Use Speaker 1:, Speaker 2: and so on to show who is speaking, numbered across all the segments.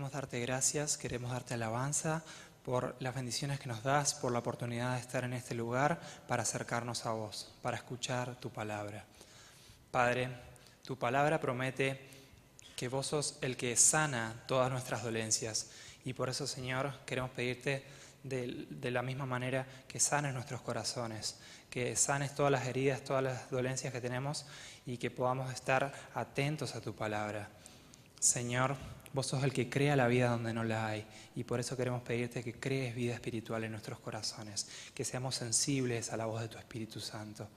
Speaker 1: queremos darte gracias, queremos darte alabanza por las bendiciones que nos das, por la oportunidad de estar en este lugar para acercarnos a vos, para escuchar tu palabra. Padre, tu palabra promete que vos sos el que sana todas nuestras dolencias y por eso, Señor, queremos pedirte de la misma manera que sanes nuestros corazones, que sanes todas las heridas, todas las dolencias que tenemos y que podamos estar atentos a tu palabra. Señor, vos sos el que crea la vida donde no la hay y por eso queremos pedirte que crees vida espiritual en nuestros corazones, que seamos sensibles a la voz de tu Espíritu Santo.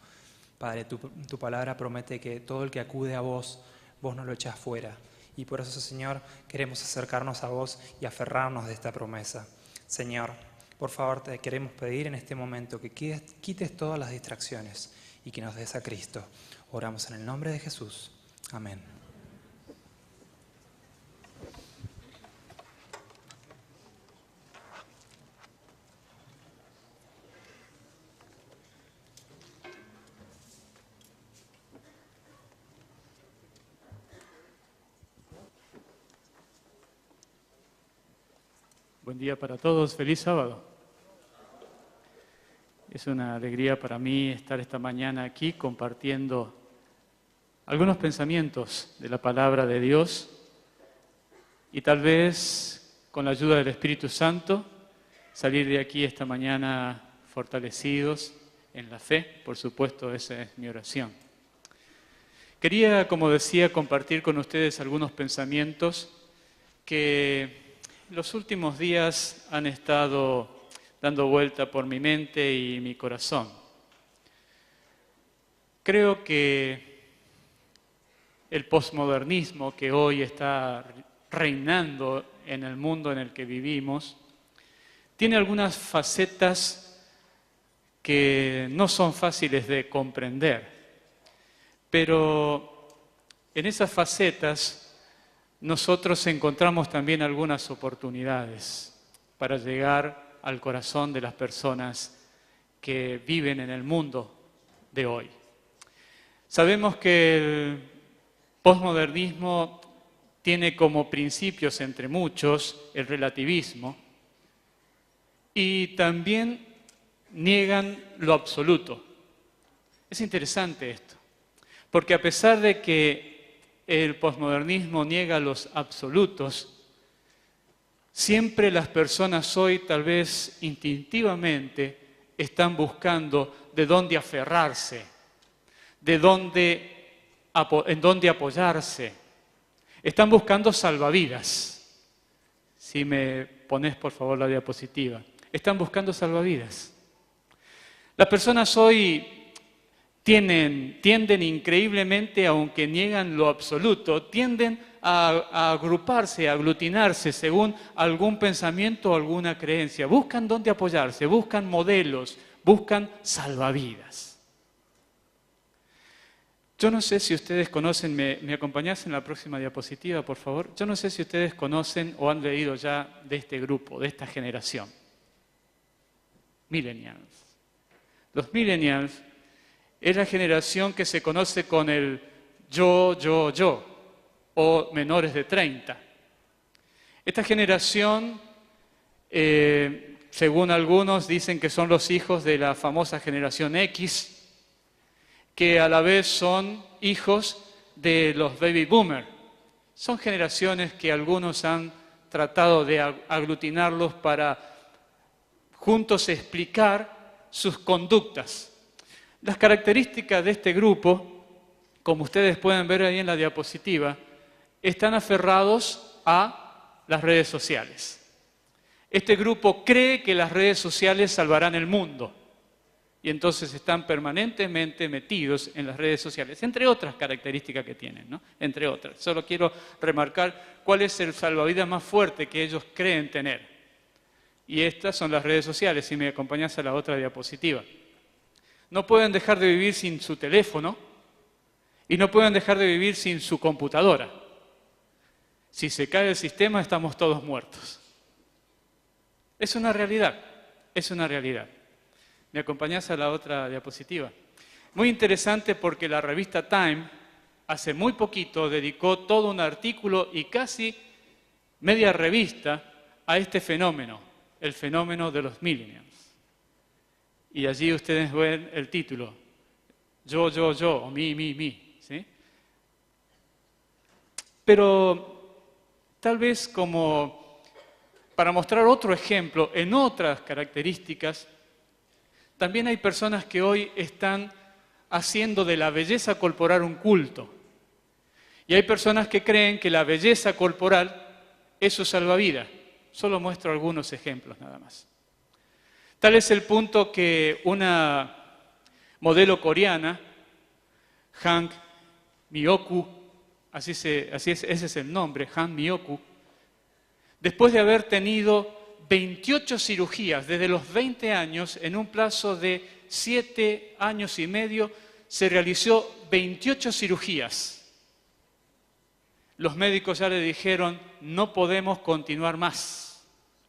Speaker 1: Padre, tu palabra promete que todo el que acude a vos, vos no lo echás fuera. Y por eso, Señor, queremos acercarnos a vos y aferrarnos de esta promesa. Señor, por favor, te queremos pedir en este momento que quites todas las distracciones y que nos des a Cristo. Oramos en el nombre de Jesús. Amén.
Speaker 2: Buen día para todos, feliz sábado. Es una alegría para mí estar esta mañana aquí compartiendo algunos pensamientos de la palabra de Dios y tal vez con la ayuda del Espíritu Santo salir de aquí esta mañana fortalecidos en la fe. Por supuesto, esa es mi oración. Quería, como decía, compartir con ustedes algunos pensamientos que los últimos días han estado dando vuelta por mi mente y mi corazón. Creo que el posmodernismo que hoy está reinando en el mundo en el que vivimos tiene algunas facetas que no son fáciles de comprender, pero en esas facetas nosotros encontramos también algunas oportunidades para llegar al corazón de las personas que viven en el mundo de hoy. Sabemos que el posmodernismo tiene como principios, entre muchos, el relativismo y también niegan lo absoluto. Es interesante esto, porque a pesar de que el posmodernismo niega los absolutos, siempre las personas hoy, tal vez instintivamente, están buscando de dónde aferrarse, en dónde apoyarse. Están buscando salvavidas. Si me pones, por favor, la diapositiva. Están buscando salvavidas. Las personas hoy tienden increíblemente, aunque niegan lo absoluto, tienden a agruparse, a aglutinarse según algún pensamiento o alguna creencia. Buscan dónde apoyarse, buscan modelos, buscan salvavidas. Yo no sé si ustedes conocen, ¿me acompañás en la próxima diapositiva, por favor? Yo no sé si ustedes conocen o han leído ya de este grupo, de esta generación. Millennials. Los millennials es la generación que se conoce con el yo, o menores de 30. Esta generación, según algunos, dicen que son los hijos de la famosa generación X, que a la vez son hijos de los baby boomers. Son generaciones que algunos han tratado de aglutinarlos para juntos explicar sus conductas. Las características de este grupo, como ustedes pueden ver ahí en la diapositiva, están aferrados a las redes sociales. Este grupo cree que las redes sociales salvarán el mundo y entonces están permanentemente metidos en las redes sociales, entre otras características que tienen, ¿no? Entre otras. Solo quiero remarcar cuál es el salvavidas más fuerte que ellos creen tener. Y estas son las redes sociales, si me acompañas a la otra diapositiva. No pueden dejar de vivir sin su teléfono y no pueden dejar de vivir sin su computadora. Si se cae el sistema, estamos todos muertos. Es una realidad, es una realidad. ¿Me acompañás a la otra diapositiva? Muy interesante porque la revista Time hace muy poquito dedicó todo un artículo y casi media revista a este fenómeno, el fenómeno de los millennials. Y allí ustedes ven el título, yo, o mi, ¿sí? Pero tal vez como para mostrar otro ejemplo en otras características, también hay personas que hoy están haciendo de la belleza corporal un culto. Y hay personas que creen que la belleza corporal es su salvavidas. Solo muestro algunos ejemplos nada más. Tal es el punto que una modelo coreana, Han Myoku, ese es el nombre, Han Myoku, después de haber tenido 28 cirugías desde los 20 años, en un plazo de 7 años y medio, se realizó 28 cirugías. Los médicos ya le dijeron, no podemos continuar más,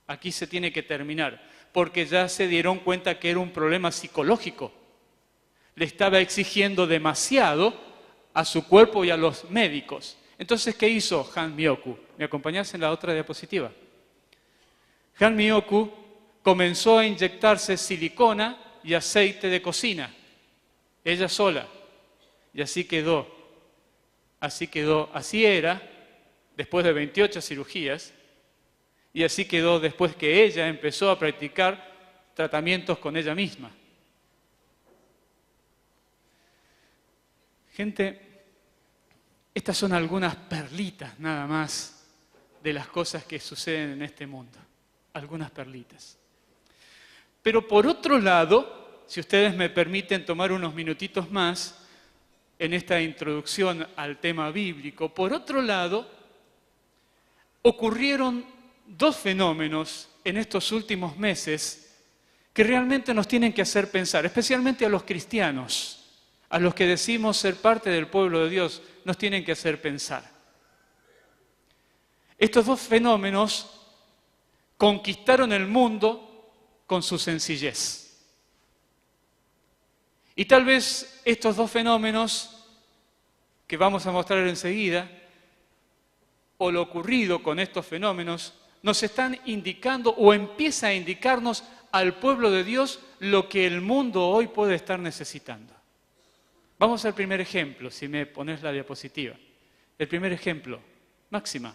Speaker 2: aquí se tiene que terminar, porque ya se dieron cuenta que era un problema psicológico. Le estaba exigiendo demasiado a su cuerpo y a los médicos. Entonces, ¿qué hizo Han Myoku? ¿Me acompañás en la otra diapositiva? Han Myoku comenzó a inyectarse silicona y aceite de cocina, ella sola, y así quedó, así era, después de 28 cirugías, y así quedó después que ella empezó a practicar tratamientos con ella misma. Gente, estas son algunas perlitas nada más de las cosas que suceden en este mundo. Algunas perlitas. Pero por otro lado, si ustedes me permiten tomar unos minutitos más en esta introducción al tema bíblico, por otro lado, ocurrieron dos fenómenos en estos últimos meses que realmente nos tienen que hacer pensar, especialmente a los cristianos, a los que decimos ser parte del pueblo de Dios, nos tienen que hacer pensar. Estos dos fenómenos conquistaron el mundo con su sencillez. Y tal vez estos dos fenómenos que vamos a mostrar enseguida, o lo ocurrido con estos fenómenos, nos están indicando o empieza a indicarnos al pueblo de Dios lo que el mundo hoy puede estar necesitando. Vamos al primer ejemplo, si me pones la diapositiva. El primer ejemplo, Máxima,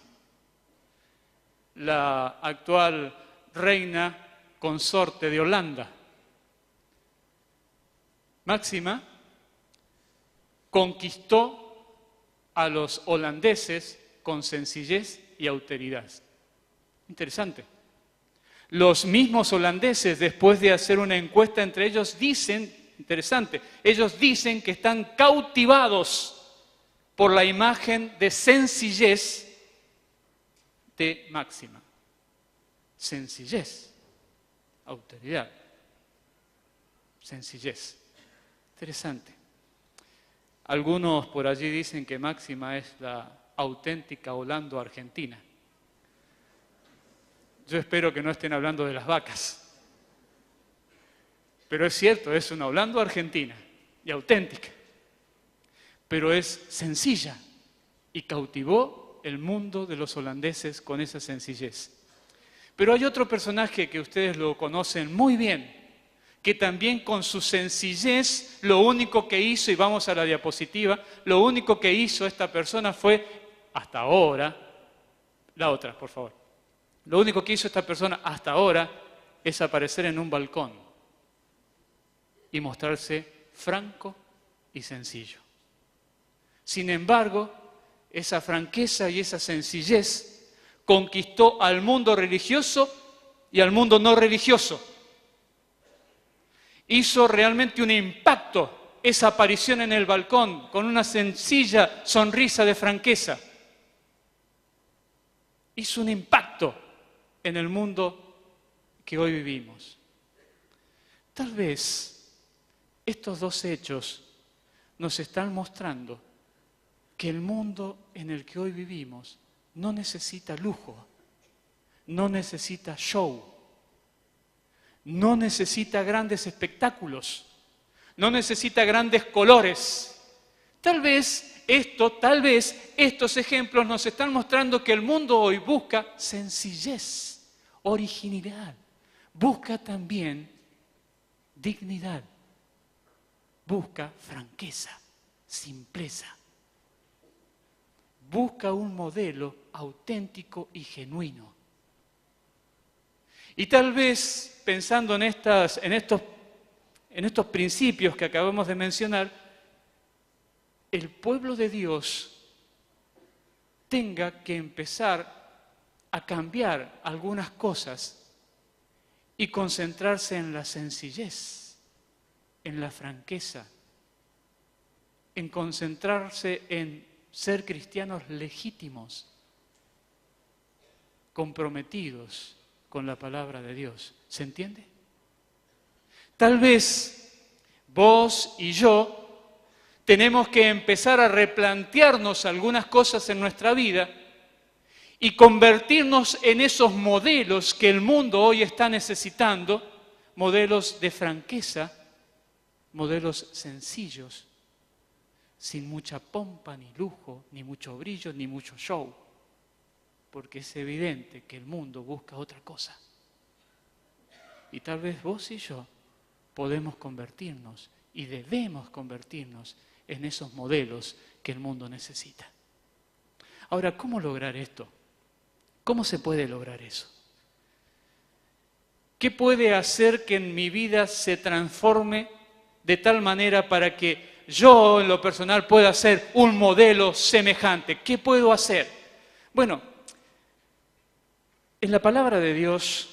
Speaker 2: la actual reina consorte de Holanda. Máxima conquistó a los holandeses con sencillez y austeridad. Interesante. Los mismos holandeses, después de hacer una encuesta entre ellos, dicen, interesante, ellos dicen que están cautivados por la imagen de sencillez de Máxima. Sencillez, austeridad, sencillez. Interesante. Algunos por allí dicen que Máxima es la auténtica holando-argentina. Yo espero que no estén hablando de las vacas. Pero es cierto, es una holando-argentina y auténtica. Pero es sencilla y cautivó el mundo de los holandeses con esa sencillez. Pero hay otro personaje que ustedes lo conocen muy bien, que también con su sencillez, lo único que hizo, y vamos a la diapositiva, lo único que hizo esta persona fue, hasta ahora, la otra, por favor. Lo único que hizo esta persona hasta ahora es aparecer en un balcón y mostrarse franco y sencillo. Sin embargo, esa franqueza y esa sencillez conquistó al mundo religioso y al mundo no religioso. Hizo realmente un impacto esa aparición en el balcón con una sencilla sonrisa de franqueza. Hizo un impacto en el mundo que hoy vivimos. Tal vez estos dos hechos nos están mostrando que el mundo en el que hoy vivimos no necesita lujo, no necesita show, no necesita grandes espectáculos, no necesita grandes colores. Tal vez tal vez estos ejemplos nos están mostrando que el mundo hoy busca sencillez, originalidad, busca también dignidad, busca franqueza, simpleza, busca un modelo auténtico y genuino. Y tal vez pensando en estos principios que acabamos de mencionar, el pueblo de Dios tenga que empezar a cambiar algunas cosas y concentrarse en la sencillez, en la franqueza, en concentrarse en ser cristianos legítimos, comprometidos con la palabra de Dios. ¿Se entiende? Tal vez vos y yo tenemos que empezar a replantearnos algunas cosas en nuestra vida y convertirnos en esos modelos que el mundo hoy está necesitando, modelos de franqueza, modelos sencillos, sin mucha pompa, ni lujo, ni mucho brillo, ni mucho show, porque es evidente que el mundo busca otra cosa. Y tal vez vos y yo podemos convertirnos y debemos convertirnos en esos modelos que el mundo necesita. Ahora, ¿cómo lograr esto? ¿Cómo se puede lograr eso? ¿Qué puede hacer que en mi vida se transforme de tal manera para que yo, en lo personal, pueda ser un modelo semejante? ¿Qué puedo hacer? Bueno, en la palabra de Dios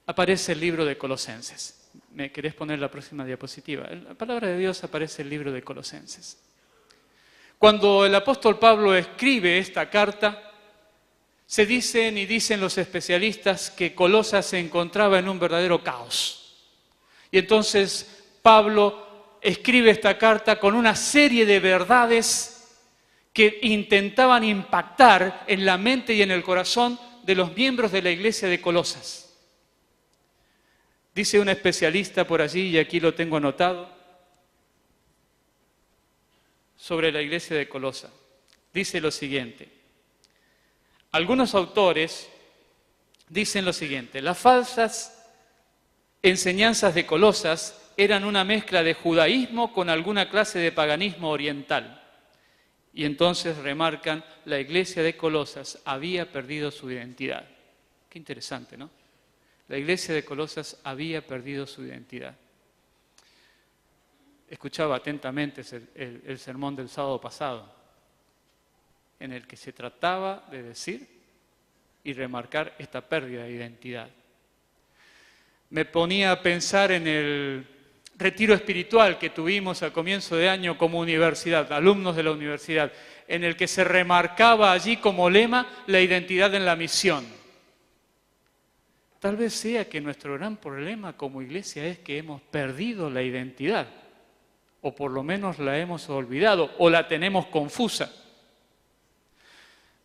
Speaker 2: aparece el libro de Colosenses. ¿Me querés poner la próxima diapositiva? En la palabra de Dios aparece el libro de Colosenses. Cuando el apóstol Pablo escribe esta carta, se dicen y dicen los especialistas que Colosas se encontraba en un verdadero caos. Y entonces Pablo escribe esta carta con una serie de verdades que intentaban impactar en la mente y en el corazón de los miembros de la iglesia de Colosas. Dice un especialista por allí, y aquí lo tengo anotado, sobre la iglesia de Colosas. Dice lo siguiente: algunos autores dicen lo siguiente: las falsas enseñanzas de Colosas eran una mezcla de judaísmo con alguna clase de paganismo oriental. Y entonces remarcan, la iglesia de Colosas había perdido su identidad. Qué interesante, ¿no? La iglesia de Colosas había perdido su identidad. Escuchaba atentamente el sermón del sábado pasado, en el que se trataba de decir y remarcar esta pérdida de identidad. Me ponía a pensar en el retiro espiritual que tuvimos al comienzo de año como universidad, alumnos de la universidad, en el que se remarcaba allí como lema la identidad en la misión. Tal vez sea que nuestro gran problema como iglesia es que hemos perdido la identidad, o por lo menos la hemos olvidado, o la tenemos confusa.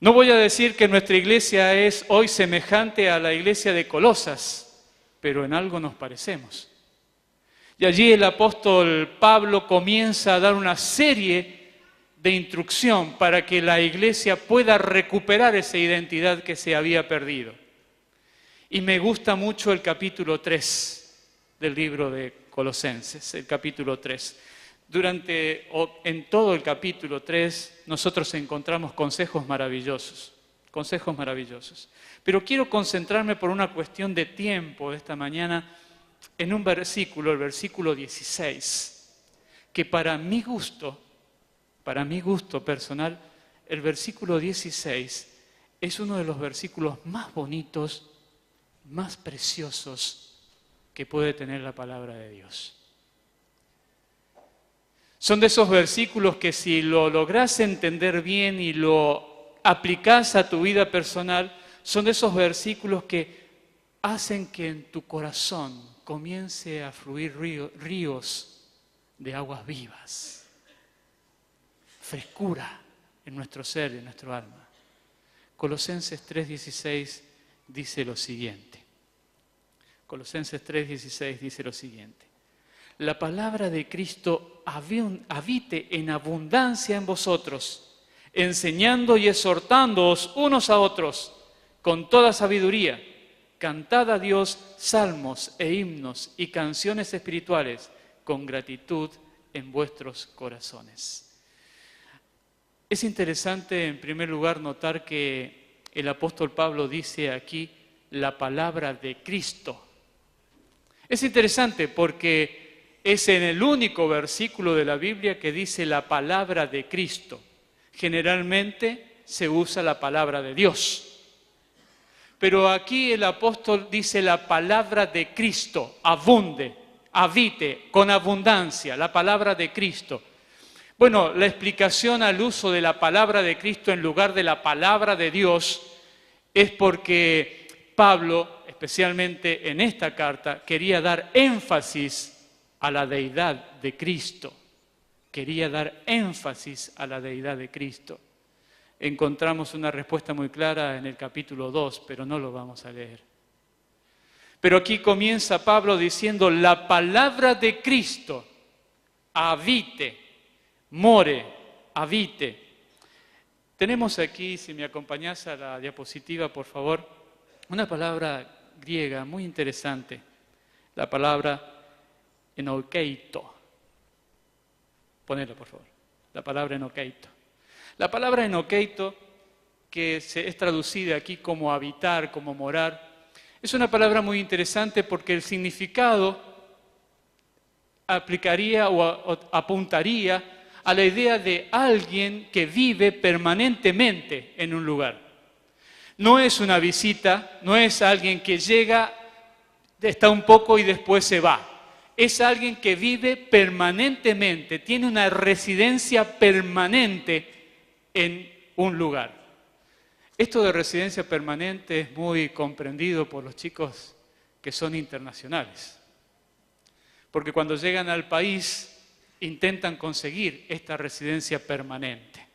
Speaker 2: No voy a decir que nuestra iglesia es hoy semejante a la iglesia de Colosas, pero en algo nos parecemos. Y allí el apóstol Pablo comienza a dar una serie de instrucción para que la iglesia pueda recuperar esa identidad que se había perdido. Y me gusta mucho el capítulo 3 del libro de Colosenses, el capítulo 3. En todo el capítulo 3 nosotros encontramos consejos maravillosos. Pero quiero concentrarme por una cuestión de tiempo esta mañana en un versículo, el versículo 16, que para mi gusto personal, el versículo 16 es uno de los versículos más bonitos, más preciosos que puede tener la palabra de Dios. Son de esos versículos que si lo lográs entender bien y lo aplicás a tu vida personal, son de esos versículos que hacen que en tu corazón comience a fluir ríos de aguas vivas, frescura en nuestro ser y en nuestro alma. Colosenses 3:16 dice lo siguiente. Colosenses 3:16 dice lo siguiente: la palabra de Cristo habite en abundancia en vosotros, enseñando y exhortándoos unos a otros con toda sabiduría. Cantad a Dios salmos e himnos y canciones espirituales con gratitud en vuestros corazones. Es interesante, en primer lugar, notar que el apóstol Pablo dice aquí la palabra de Cristo. Es interesante porque es en el único versículo de la Biblia que dice la palabra de Cristo. Generalmente se usa la palabra de Dios. Pero aquí el apóstol dice la palabra de Cristo, abunde, habite, con abundancia, la palabra de Cristo. Bueno, la explicación al uso de la palabra de Cristo en lugar de la palabra de Dios es porque Pablo, especialmente en esta carta, quería dar énfasis a la deidad de Cristo. Quería dar énfasis a la deidad de Cristo. Encontramos una respuesta muy clara en el capítulo 2, pero no lo vamos a leer. Pero aquí comienza Pablo diciendo, la palabra de Cristo habite, more, habite. Tenemos aquí, si me acompañás a la diapositiva, por favor, una palabra griega muy interesante, la palabra enokeito. Ponela, por favor, la palabra enokeito. La palabra enokeito, que es traducida aquí como habitar, como morar, es una palabra muy interesante porque el significado aplicaría o apuntaría a la idea de alguien que vive permanentemente en un lugar. No es una visita, no es alguien que llega, está un poco y después se va. Es alguien que vive permanentemente, tiene una residencia permanente en un lugar. Esto de residencia permanente es muy comprendido por los chicos que son internacionales. Porque cuando llegan al país intentan conseguir esta residencia permanente.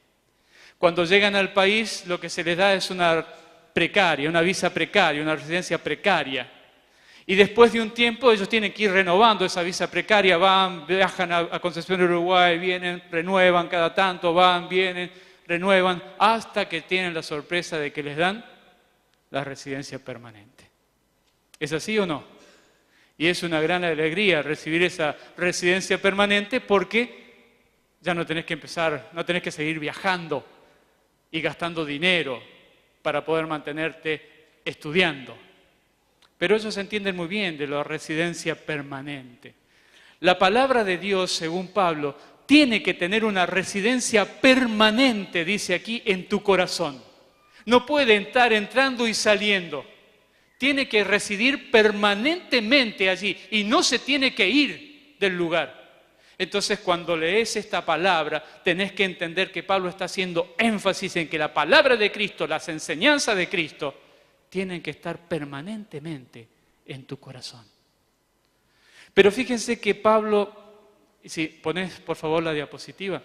Speaker 2: Cuando llegan al país lo que se les da es una precaria, una visa precaria, una residencia precaria. Y después de un tiempo ellos tienen que ir renovando esa visa precaria, van, viajan a Concepción, Uruguay, vienen, renuevan cada tanto, van, vienen, renuevan, hasta que tienen la sorpresa de que les dan la residencia permanente. ¿Es así o no? Y es una gran alegría recibir esa residencia permanente porque ya no tenés que empezar, no tenés que seguir viajando y gastando dinero para poder mantenerte estudiando. Pero ellos entienden muy bien de la residencia permanente. La palabra de Dios, según Pablo, tiene que tener una residencia permanente, dice aquí, en tu corazón. No puede estar entrando y saliendo. Tiene que residir permanentemente allí y no se tiene que ir del lugar. Entonces, cuando lees esta palabra, tenés que entender que Pablo está haciendo énfasis en que la palabra de Cristo, las enseñanzas de Cristo, tienen que estar permanentemente en tu corazón. Pero fíjense que Pablo, si ponés por favor la diapositiva,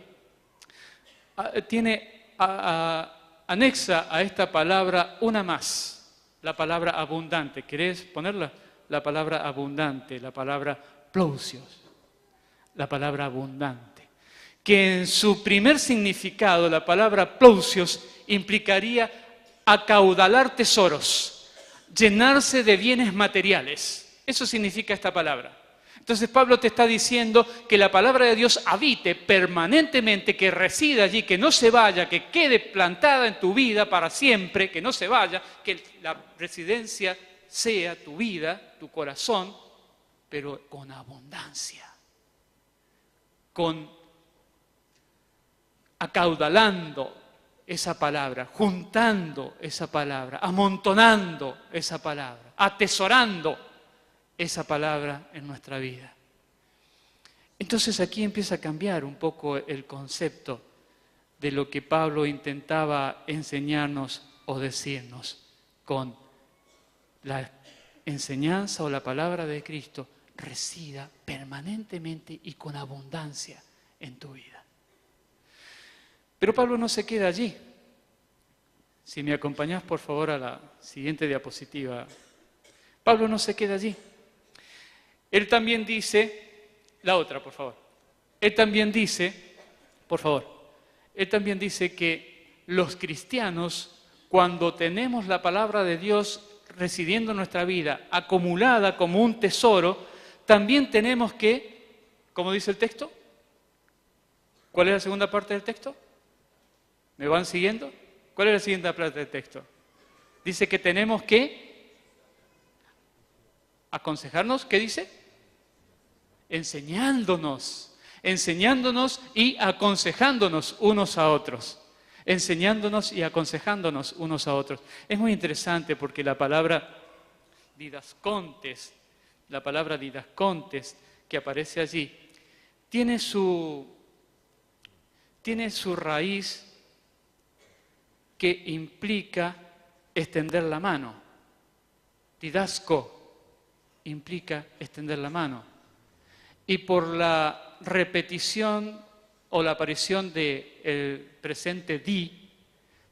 Speaker 2: tiene anexa a esta palabra una más, la palabra abundante. ¿Querés ponerla? La palabra abundante, la palabra plausios, la palabra abundante. Que en su primer significado, la palabra plausios implicaría acaudalar tesoros, llenarse de bienes materiales. Eso significa esta palabra. Entonces Pablo te está diciendo que la palabra de Dios habite permanentemente, que resida allí, que no se vaya, que quede plantada en tu vida para siempre, que no se vaya, que la residencia sea tu vida, tu corazón, pero con abundancia, con acaudalando esa palabra, juntando esa palabra, amontonando esa palabra, atesorando esa palabra en nuestra vida. Entonces aquí empieza a cambiar un poco el concepto de lo que Pablo intentaba enseñarnos o decirnos con la enseñanza o la palabra de Cristo resida permanentemente y con abundancia en tu vida. Pero Pablo no se queda allí. Si me acompañás por favor a la siguiente diapositiva. Pablo no se queda allí. Él también dice La otra, por favor. Él también dice, por favor, él también dice que los cristianos, cuando tenemos la palabra de Dios residiendo en nuestra vida, acumulada como un tesoro, también tenemos que, ¿cómo dice el texto? ¿Cuál es la segunda parte del texto? ¿Me van siguiendo? ¿Cuál es la siguiente parte del texto? Dice que tenemos que aconsejarnos, ¿qué dice? Enseñándonos y aconsejándonos unos a otros. Enseñándonos y aconsejándonos unos a otros. Es muy interesante porque la palabra didascontes que aparece allí, tiene su raíz que implica extender la mano. Didasco implica extender la mano. Y por la repetición o la aparición del presente di,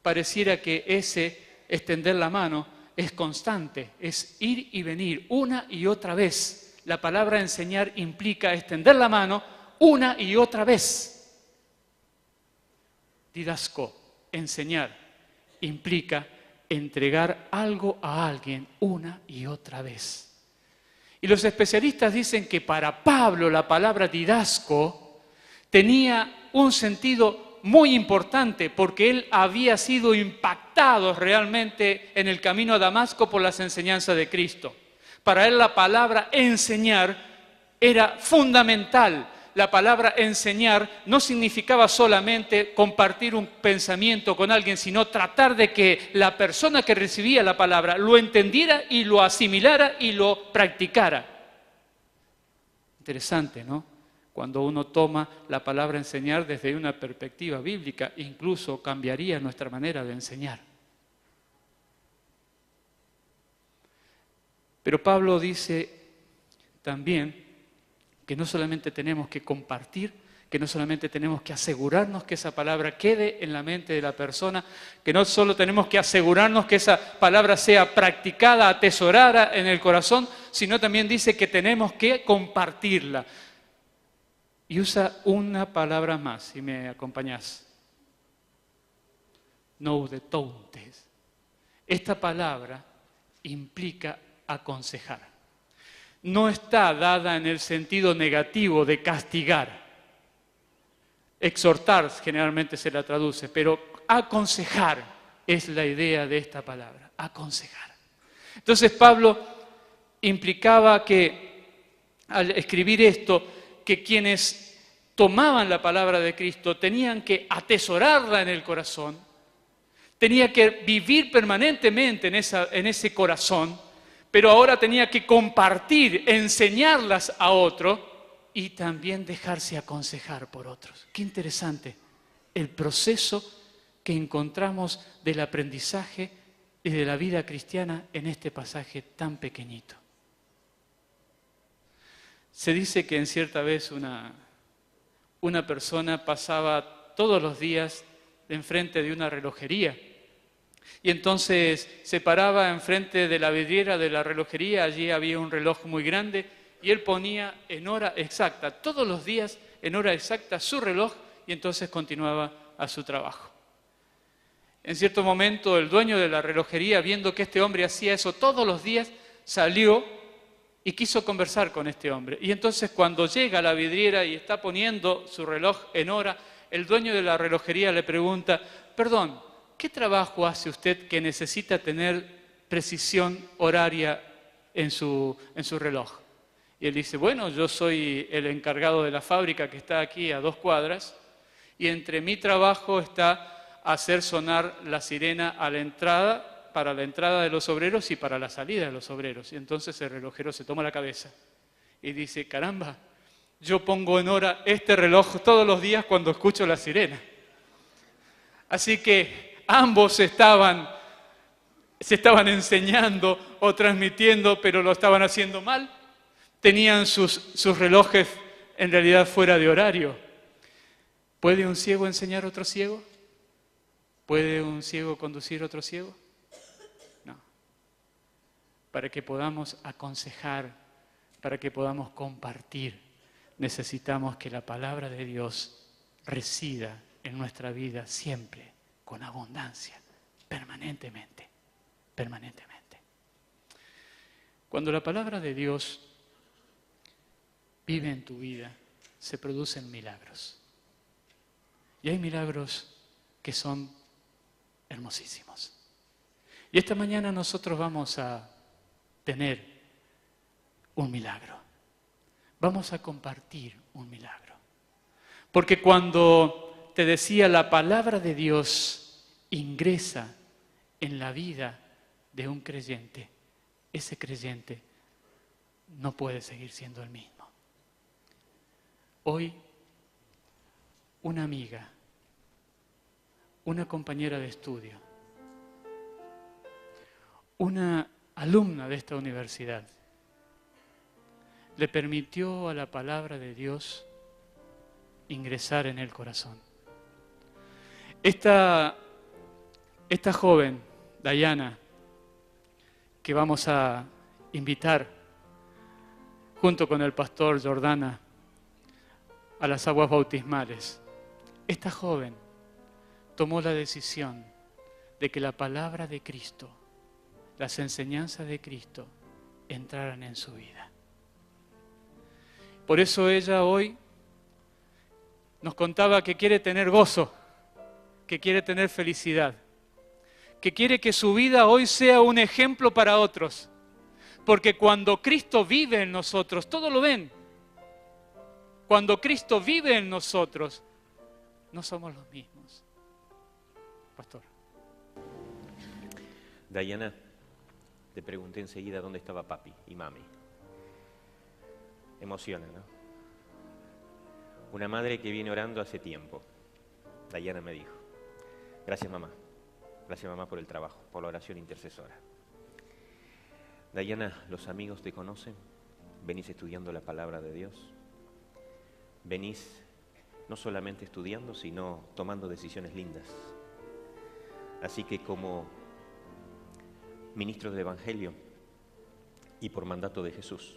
Speaker 2: pareciera que ese extender la mano es constante, es ir y venir una y otra vez. La palabra enseñar implica extender la mano una y otra vez. Didasco, enseñar, implica entregar algo a alguien una y otra vez. Y los especialistas dicen que para Pablo la palabra didasco tenía un sentido muy importante porque él había sido impactado realmente en el camino a Damasco por las enseñanzas de Cristo. Para él la palabra enseñar era fundamental. La palabra enseñar no significaba solamente compartir un pensamiento con alguien, sino tratar de que la persona que recibía la palabra lo entendiera y lo asimilara y lo practicara. Interesante, ¿no? Cuando uno toma la palabra enseñar desde una perspectiva bíblica, incluso cambiaría nuestra manera de enseñar. Pero Pablo dice también que no solamente tenemos que compartir, que no solamente tenemos que asegurarnos que esa palabra quede en la mente de la persona, que no solo tenemos que asegurarnos que esa palabra sea practicada, atesorada en el corazón, sino también dice que tenemos que compartirla. Y usa una palabra más, si me acompañás. Noudetontes. Esta palabra implica aconsejar. No está dada en el sentido negativo de castigar. Exhortar generalmente se la traduce, pero aconsejar es la idea de esta palabra, aconsejar. Entonces Pablo implicaba que al escribir esto, que quienes tomaban la palabra de Cristo tenían que atesorarla en el corazón, tenía que vivir permanentemente en ese corazón, pero ahora tenía que compartir, enseñarlas a otro y también dejarse aconsejar por otros. Qué interesante el proceso que encontramos del aprendizaje y de la vida cristiana en este pasaje tan pequeñito. Se dice que en cierta vez una persona pasaba todos los días enfrente de una relojería y entonces se paraba enfrente de la vidriera de la relojería, allí había un reloj muy grande y él ponía en hora exacta, todos los días en hora exacta su reloj y entonces continuaba a su trabajo. En cierto momento el dueño de la relojería, viendo que este hombre hacía eso todos los días, salió y quiso conversar con este hombre. Y entonces cuando llega a la vidriera y está poniendo su reloj en hora, el dueño de la relojería le pregunta, perdón, ¿qué trabajo hace usted que necesita tener precisión horaria en su reloj? Y él dice, bueno, yo soy el encargado de la fábrica que está aquí a 2 cuadras y entre mi trabajo está hacer sonar la sirena a la entrada, para la entrada de los obreros y para la salida de los obreros. Y entonces el relojero se toma la cabeza y dice, caramba, yo pongo en hora este reloj todos los días cuando escucho la sirena. Así que ambos se estaban enseñando o transmitiendo, pero lo estaban haciendo mal. Tenían sus relojes en realidad fuera de horario. ¿Puede un ciego enseñar a otro ciego? ¿Puede un ciego conducir a otro ciego? No. Para que podamos aconsejar, para que podamos compartir, necesitamos que la palabra de Dios resida en nuestra vida siempre, con abundancia, permanentemente, permanentemente. Cuando la palabra de Dios vive en tu vida, se producen milagros. Y hay milagros que son hermosísimos. Y esta mañana nosotros vamos a tener un milagro. Vamos a compartir un milagro. Porque cuando te decía la palabra de Dios ingresa en la vida de un creyente, ese creyente no puede seguir siendo el mismo. Hoy, una amiga, una compañera de estudio, una alumna de esta universidad, le permitió a la palabra de Dios ingresar en el corazón. Esta joven, Dayana, que vamos a invitar junto con el pastor Jordana a las aguas bautismales, esta joven tomó la decisión de que la palabra de Cristo, las enseñanzas de Cristo, entraran en su vida. Por eso ella hoy nos contaba que quiere tener gozo, que quiere tener felicidad, que quiere que su vida hoy sea un ejemplo para otros. Porque cuando Cristo vive en nosotros, todos lo ven. Cuando Cristo vive en nosotros, no somos los mismos. Pastor.
Speaker 3: Dayana, te pregunté enseguida dónde estaba papi y mami. Emociona, ¿no? Una madre que viene orando hace tiempo. Dayana me dijo, gracias mamá por el trabajo, por la oración intercesora. Dayana, los amigos te conocen, venís estudiando la palabra de Dios, venís no solamente estudiando, sino tomando decisiones lindas. Así que como ministro del Evangelio y por mandato de Jesús,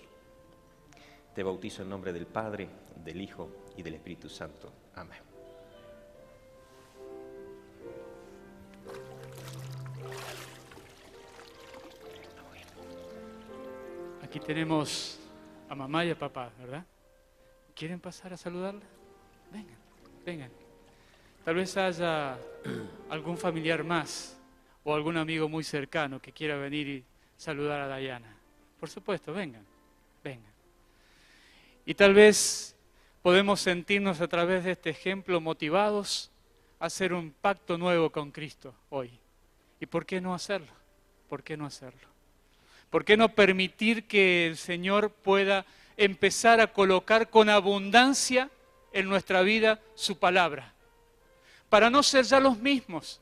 Speaker 3: te bautizo en nombre del Padre, del Hijo y del Espíritu Santo. Amén.
Speaker 2: Aquí tenemos a mamá y a papá, ¿verdad? ¿Quieren pasar a saludarla? Vengan, vengan. Tal vez haya algún familiar más o algún amigo muy cercano que quiera venir y saludar a Dayana. Por supuesto, vengan, vengan. Y tal vez podemos sentirnos a través de este ejemplo motivados a hacer un pacto nuevo con Cristo hoy. ¿Y por qué no hacerlo? ¿Por qué no hacerlo? ¿Por qué no permitir que el Señor pueda empezar a colocar con abundancia en nuestra vida su palabra? Para no ser ya los mismos,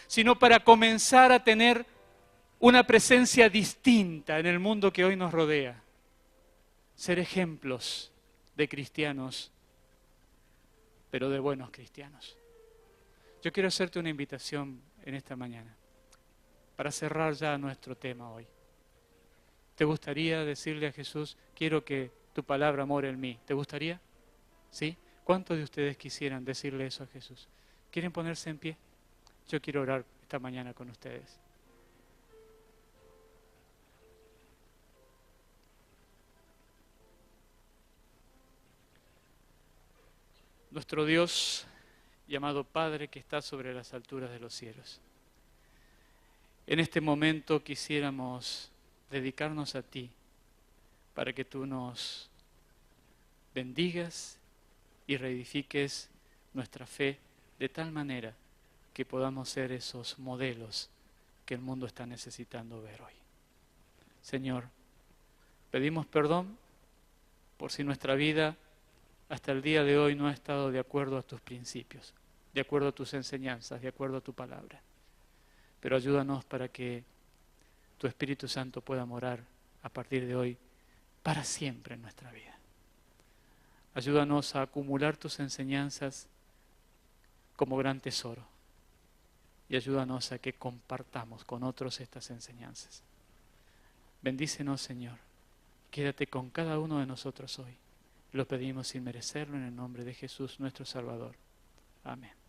Speaker 2: sino para comenzar a tener una presencia distinta en el mundo que hoy nos rodea. Ser ejemplos de cristianos, pero de buenos cristianos. Yo quiero hacerte una invitación en esta mañana, para cerrar ya nuestro tema hoy. ¿Te gustaría decirle a Jesús, quiero que tu palabra more en mí? ¿Te gustaría? ¿Sí? ¿Cuántos de ustedes quisieran decirle eso a Jesús? ¿Quieren ponerse en pie? Yo quiero orar esta mañana con ustedes. Nuestro Dios y amado Padre que está sobre las alturas de los cielos. En este momento quisiéramos dedicarnos a ti para que tú nos bendigas y reedifiques nuestra fe de tal manera que podamos ser esos modelos que el mundo está necesitando ver hoy. Señor, pedimos perdón por si nuestra vida hasta el día de hoy no ha estado de acuerdo a tus principios, de acuerdo a tus enseñanzas, de acuerdo a tu palabra. Pero ayúdanos para que tu Espíritu Santo pueda morar a partir de hoy para siempre en nuestra vida. Ayúdanos a acumular tus enseñanzas como gran tesoro y ayúdanos a que compartamos con otros estas enseñanzas. Bendícenos, Señor. Quédate con cada uno de nosotros hoy. Lo pedimos sin merecerlo en el nombre de Jesús, nuestro Salvador. Amén.